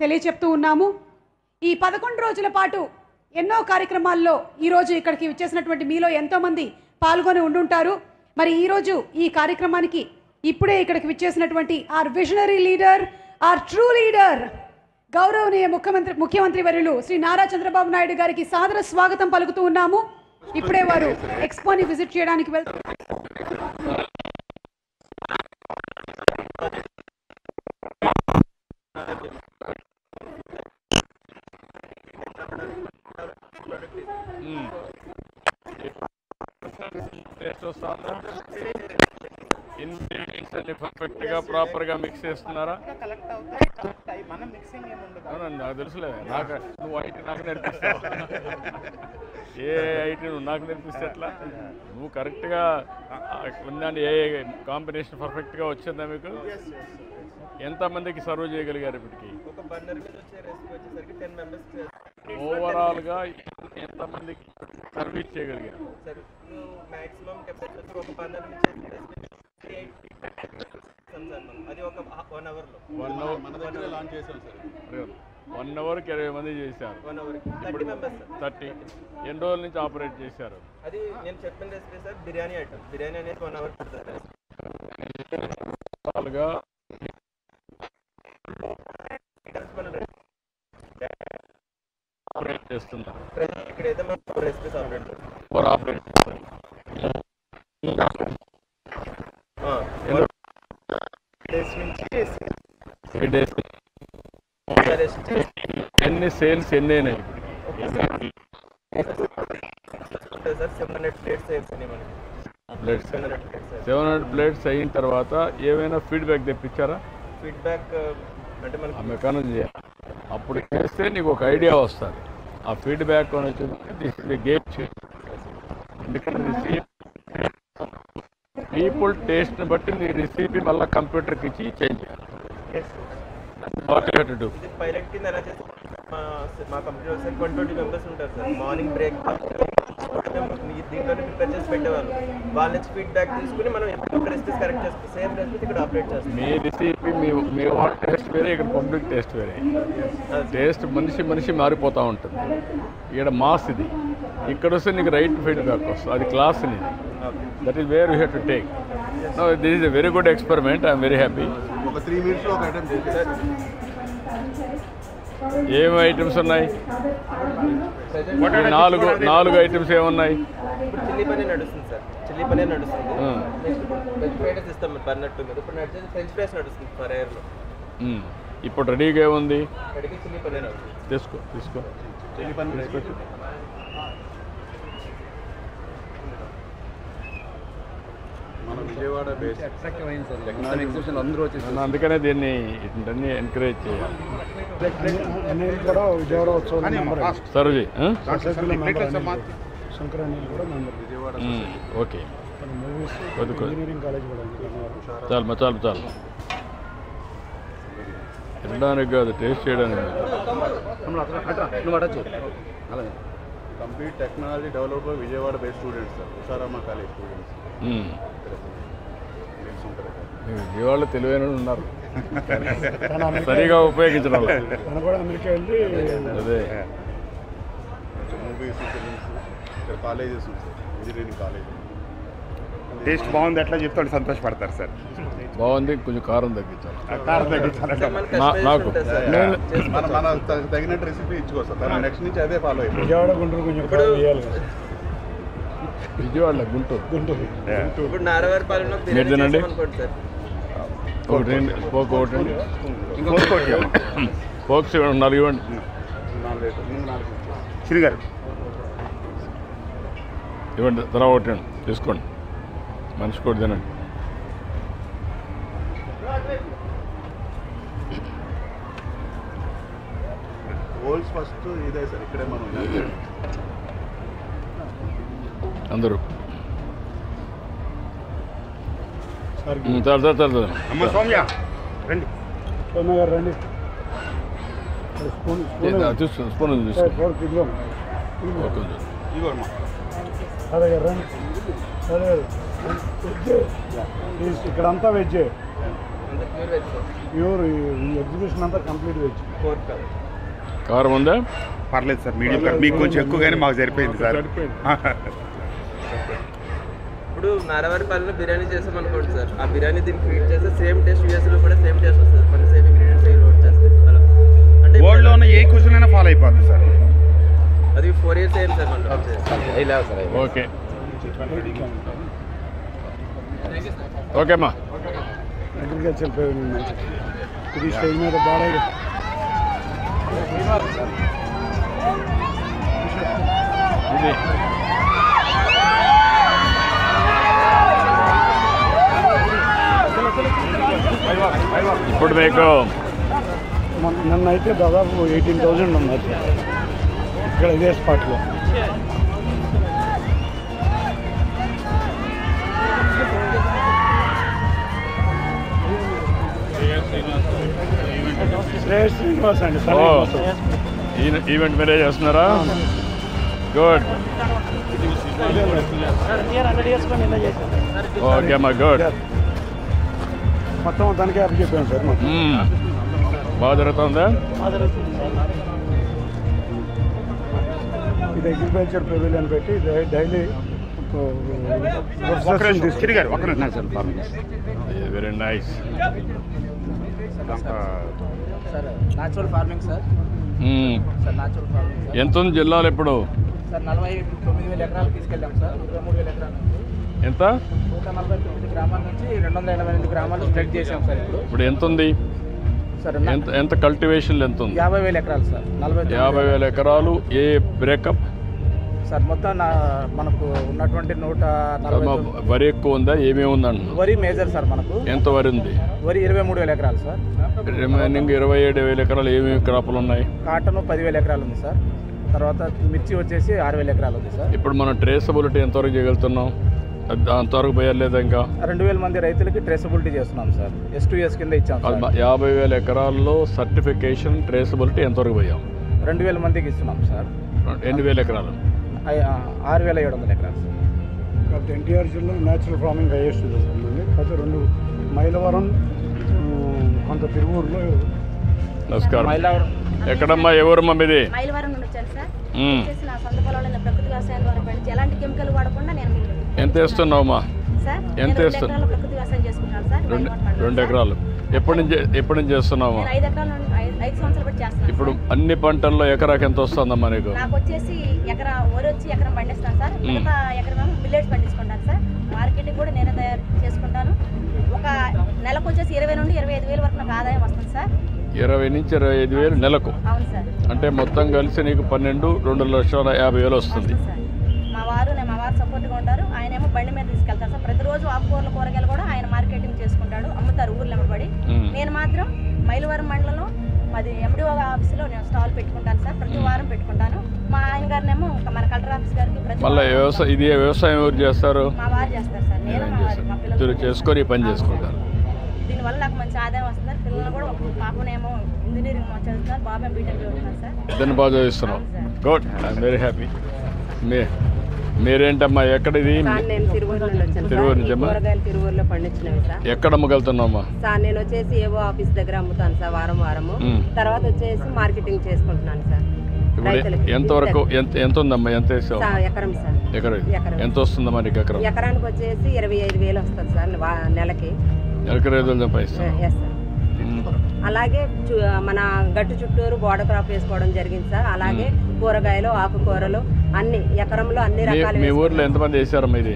తెలియచెప్తూ ఉన్నాము. ఈ 11 రోజుల పాటు ఎన్నో కార్యక్రమాల్లో ఈరోజు ఇక్కడికి వచ్చేసినటువంటి మీలో ఎంతోమంది పాల్గొని ఉండుంటారు. మరి ఈరోజు ఈ కార్యక్రమానికి ఇప్పుడే ఇక్కడికి విచ్చేసినటువంటి our visionary leader, our true leader, గౌరవనీయ ముఖ్యమంత్రి వర్యులు శ్రీ నారా చంద్రబాబు నాయుడు గారికి సాదర స్వాగతం పలుకుతూ ఉన్నాము. ఇప్పుడే వారు ఎక్స్పోని విజిట్ చేయడానికి వెళ్తున్నారు. పర్ఫెక్ట్ గా ప్రాపర్ గా మిక్స్ చేస్తున్నారా? నాకు తెలుసులేదు. నువ్వు ఐటీ నాకు నేర్పిస్తావు. ఏ ఐటీ నువ్వు నాకు నేర్పిస్తే ఎట్లా? నువ్వు కరెక్ట్గా ఉందని ఏ కాంబినేషన్ పర్ఫెక్ట్గా వచ్చిందా మీకు? ఎంతమందికి సర్వ్ చేయగలిగారు ఇప్పటికి? ఓవరాల్గా ఎంతమందికి సర్వీస్ చేయగలిగారు? వన్ అవర్కి 20 మంది చేశారు. 30. ఎన్ని రోజుల నుంచి ఆపరేట్ చేశారు? అది నేను చెప్పిన recipe sir, biryani item. Biryani అనేది 1 అవర్ పడుతుంది. ఆపరేట్ చేస్తున్నారు. ఇక్కడైతే మనం 4 రెసిపీస్ ఆపరేట్ చేస్తాం. 4 ఆపరేట్ చేస్తారు. ఎన్ని సేల్స్ ఎన్ని అయినాయి? 700 ప్లేట్స్ అయిన తర్వాత ఏమైనా ఫీడ్బ్యాక్ తెప్పించారా? ఫీడ్బ్యాక్ అంటే మనకి మెకానిజం చేయాలి. అప్పుడు చేస్తే నీకు ఒక ఐడియా వస్తుంది. ఆ ఫీడ్బ్యాక్ అనేది గేమ్ చేయాలి. ఎందుకంటే పీపుల్ టేస్ట్ని బట్టి నీ రెసిపీ మళ్ళీ కంప్యూటర్కి ఇచ్చి చేంజ్ చేయాలి. ఇది పైలట్ కింద ఎలా చేస్తాం? మా కంపెనీలో సార్ 120 మెంబర్స్ ఉంటారు సార్. మార్నింగ్ బ్రేక్ దీంట్లో ప్రిపేర్ చేసి పెట్టేవాళ్ళు. వాళ్ళ నుంచి ఫీడ్బ్యాక్ తీసుకుని మనం ఎప్పుడు రెసిపీస్ కరెక్ట్ చేస్తాం. సేమ్ రెసిపీస్ ఇక్కడ ఆపరేట్ చేస్తాం. మీ రెసిపీ మీ టేస్ట్ వేరే, ఇక్కడ పబ్లిక్ టేస్ట్ వేరే. టేస్ట్ మనిషి మారిపోతూ ఉంటుంది. ఇక్కడ మాస్ ఇది. ఇక్కడ వస్తే నీకు రైట్ ఫీడ్బ్యాక్ వస్తుంది. అది క్లాస్ ఇది. That is where you have to take. This is a very good experiment. I'm very happy. ఒక 3 మినిట్స్లో ఒక ఐటమ్ చేశారు. ఏమి ఐటమ్స్ ఉన్నాయి? 4 ఐటమ్స్ ఏమున్నాయి? చిల్లీ పనీర్ నడుస్తుంది సార్. చిల్లీ పనీర్ నడుస్తుంది. వెజ్ ఫ్రైడ్ రైస్ ఇస్తాం బర్నట్టు మీద. ఇప్పుడు నడిచేది ఫ్రెంచ్ ఫ్రైస్ నడుస్తుంది ఫర్ ఎయిర్లో. ఇప్పుడు రెడీగా ఏముంది? రెడీగా చిల్లీ పనీర్ నడుస్తుంది. తీసుకో చిల్లీ పనీర్ మన విజయవాడ బేస్ టెక్నాలజీ ఎగ్జిబిషన్ అందరూ వచ్చేసి అందుకనే దీన్ని ఇవన్నీ ఎంకరేజ్ చేయాలి. Serve okay. చాలు తినడానికి కాదు, టేస్ట్ చేయడానికి. Complete technology develop Vijayawada base students sir. Usharama college students. విజయవాడలో తెలివైన ఉన్నారు, సరిగా ఉపయోగించడం. అదే మూవీస్, ఫిలిమ్స్, ఇక్కడ కాలేజెస్ ఉంది సార్. Engineering college. టేస్ట్ బాగుంది ఎట్లా చెప్తాడు, సంతోషపడతారు సార్. బాగుంది, కొంచెం కారం తగ్గించాలి. నాకు మన తగినట్టు రెసిపీ ఇచ్చుకోవచ్చు సార్. నెక్స్ట్ నుంచి అదే ఫాలో అయిపోయింది. విజయవాడ గుంటూరు విజయవాడ గుంటూరు ఇప్పుడు నారవారిపాలెంలో మీరు తినండి. అనుకోండి సార్. స్పోక్ ఒకటి స్పోక్స్ 4 ఇవ్వండి. శ్రీగారు ఇవ్వండి, తర్వాత ఒకటి తీసుకోండి. మనిషి కూడా తినండి. హోల్స్ ఫస్ట్ ఇదే సార్. ఇక్కడే మనం అందరూ అమ్మ సౌమ్య రండి. సౌమ్య గారు రండి. స్పూన్ ఇక్కడంతా వెజ్. అంత pure veg sir. Pure exhibition అంతా కంప్లీట్ వెజ్. ఫోర్త్ కాదు. కారం ఉందా? పర్లేదు సార్, మీడియం కారం. మీకు కొంచెం ఎక్కువగానే మాకు సరిపోయింది సార్. ఇప్పుడు నారావారిపల్లిలో బిర్యానీ చేసాం అనుకోండి సార్, ఆ బిర్యానీ దీనికి ఫీడ్ చేస్తే సేమ్ టేస్ట్ యూఎస్లో కూడా సేమ్ టేస్ట్ వస్తుంది. మన సేమ్ ఇంగ్రీడియంట్స్ లోడ్ చేస్తే అలా అంటే వరల్డ్లో ఉన్న ఏ క్వశ్చన్ అయినా ఫాలో అయిపోతుంది సార్. అది 4 years అయింది సార్ మనం ఇలా సార్. ఓకే ఓకేమ్మా. అగ్రికల్చర్ మంచి ఇది స్టేజ్ మీద బాగా ఇది ఇప్పుడు మీకు నన్ను అయితే దాదాపు 18,000 ఉన్నది ఇక్కడ ఇదే స్పాట్లో. శ్రేయస్ శ్రీనివాస్ అండి. ఈవెంట్ మీరే చేస్తున్నారా? గుడ్. ఓకే అమ్మా, గుడ్. మొత్తం దానికే అప్పు చెప్పాను సార్. మొత్తం బాగా జరుగుతుందా? ఇది అగ్రికల్చర్ పెవిలియన్ పెట్టి daily very nice. Sir natural farming sir. Sir natural farming sir. ఎంత ఉంది జిల్లాలో ఇప్పుడు? సార్ 49,000 ఎకరాలు తీసుకెళ్ళాం సార్. 23,000 ఎకరాల నుంచి ఎంత? 149 గ్రామాల నుంచి 288 గ్రామాలు స్ప్రెడ్ చేసాం సార్. ఇప్పుడు ఎంత ఉంది సార్? ఎంత కల్టివేషన్ ఎంత ఉంది? 50,000 ఎకరాలు సార్. 50,000 ఎకరాలు. ఏ బ్రేకప్ సార్? మొత్తం మనకు ఉన్నటువంటి 140. వరి ఎక్కువ ఉందా? ఏమేమి ఉందండి? వరి మేజర్ సార్ మనకు. ఎంత వరి ఉంది? వరి 23,000 ఎకరాలు సార్. రిమైనింగ్ 27,000 ఎకరాలు ఏమేమి క్రాపులు ఉన్నాయి? కాటన్ 10,000 ఎకరాలు ఉంది సార్. తర్వాత మిర్చి వచ్చేసి 6,000 ఎకరాలు ఉంది సార్. ఇప్పుడు మనం ట్రేసబిలిటీ ఎంతవరకు చేయగలుగుతున్నాం? అంతవరకు పోయలేదు ఇంకా. 2,000 మంది రైతులకి ట్రేసబిలిటీ చేస్తున్నాం సార్. S2S కింద ఇచ్చాం సార్. 50,000 ఎకరాల్లో సర్టిఫికేషన్ ట్రేసబిలిటీ ఎంతవరకు పోయాం? 2,000 మందికి ఇస్తున్నాం సార్. ఎన్ని వేల ఎకరాలు? 6,700 ఎకరాలు సార్. కాబట్టి ఎన్టీఆర్ జిల్లా న్యాచురల్ ఫార్మింగ్ హైయెస్ట్ జరుగుతుంది. కాకపోతే 2 మైలవరం కొంత తిరువూరులో. నమస్కారం. ఎక్కడమ్మా? ఎవరమ్మా మీది? మైలవరం నుండి వచ్చాను సార్. వచ్చేసి నా సొంత పొలంలో ప్రకృతి వ్యవసాయం ద్వారా పండించి ఎలాంటి కెమికల్ వాడకుండా నేను ఎంత వేస్తున్నావమ్మా? సార్ ఎంత నేను 2 వేస్తున్నావు? ఎకరాల ప్రకృతి వ్యవసాయం చేసుకుంటాను సార్. 2 ఎకరాలు. ఎప్పటి నుంచి చేస్తున్నావా? నేను 5 ఎకరాల నుండి 5 సంవత్సరాలు బట్టి చేస్తాను. ఇప్పుడు అన్ని పంటల్లో ఎకరాకి ఎంత వస్తుందమ్మా నీకు? నాకు వచ్చేసి వరి వచ్చి ఎకరం పండిస్తాను సార్. మిగతా ఎకరం మిల్లెట్స్ పండించుకుంటాను సార్. మార్కెటింగ్ కూడా నేనే తయారు చేసుకుంటాను. ఒక నెలకు వచ్చేసి 20 నుండి 25,000 వరకు నాకు ఆదాయం వస్తుంది సార్. 20 నుంచి 25,000 నెలకు. అవును సార్. అంటే మొత్తం కలిసి నీకు 12,250,000 వస్తుంది. సార్ మా వారు సపోర్ట్గా ఉంటారు. ఆయనేమో బండి మీద తీసుకెళ్తారు సార్. ప్రతిరోజు ఆకుకూరలు కూరగాయలు కూడా ఆయన మార్కెటింగ్ చేసుకుంటాడు, అమ్ముతారు ఊర్లో అమ్మబడి. నేను మాత్రం మైలవరం మండలంలో మాది MDO ఆఫీస్లో నేను స్టాల్ పెట్టుకుంటాను సార్. ప్రతి వారం పెట్టుకుంటాను. మా ఆయన గారినేమో మన కలెక్టర్ ఆఫీస్ గారికి మళ్ళీ వ్యవసాయం ఎవరు చేస్తారు? మా వారు చేస్తారు సార్. నేను మా వారు మా పిల్లలు చేసుకొని పని చేసుకుంటారు. దీనివల్ల నాకు మంచి ఆదాయం వస్తుంది. పిల్లలు కూడా ఒక పాపనేమో ఇంజనీరింగ్ చదువుతున్నారు, బాబాయ్ బీటెక్ చదువుతున్నారు సార్. దాన్ని బాగా చదివిస్తున్నాం. Good, I'm very happy. మీరేంటమ్మా? ఎక్కడిది? నేను తిరువూరు నుండి వచ్చాను. తిరువూరు నుంచి కూరగాయలు తిరువూరులో పండించినవి సార్. ఎక్కడ అమ్మగలుగుతున్నామ్మా? సార్ నేను వచ్చేసి ఏవో ఆఫీస్ దగ్గర అమ్ముతాను సార్ వారము. తర్వాత వచ్చేసి మార్కెటింగ్ చేసుకుంటున్నాను సార్. ఎంతవరకు ఎంత ఉందమ్మా? ఎంత వేసావు? ఎకరం సార్. ఎకరం ఎంత వస్తుందమ్మా నీకు? ఎకరానికి వచ్చేసి 25,000 వస్తుంది సార్ నెలకి. 25,000 సంపాదిస్తాం. Yes sir. అలాగే మన గట్టు చుట్టూరు బోర్డర్ క్రాప్ వేసుకోవడం జరిగింది సార్. అలాగే కూరగాయలు ఆకుకూరలు అన్ని ఎకరంలో అన్ని రకాలు. మీ ఊర్లో ఎంతమంది వేసారమ్మా ఇది?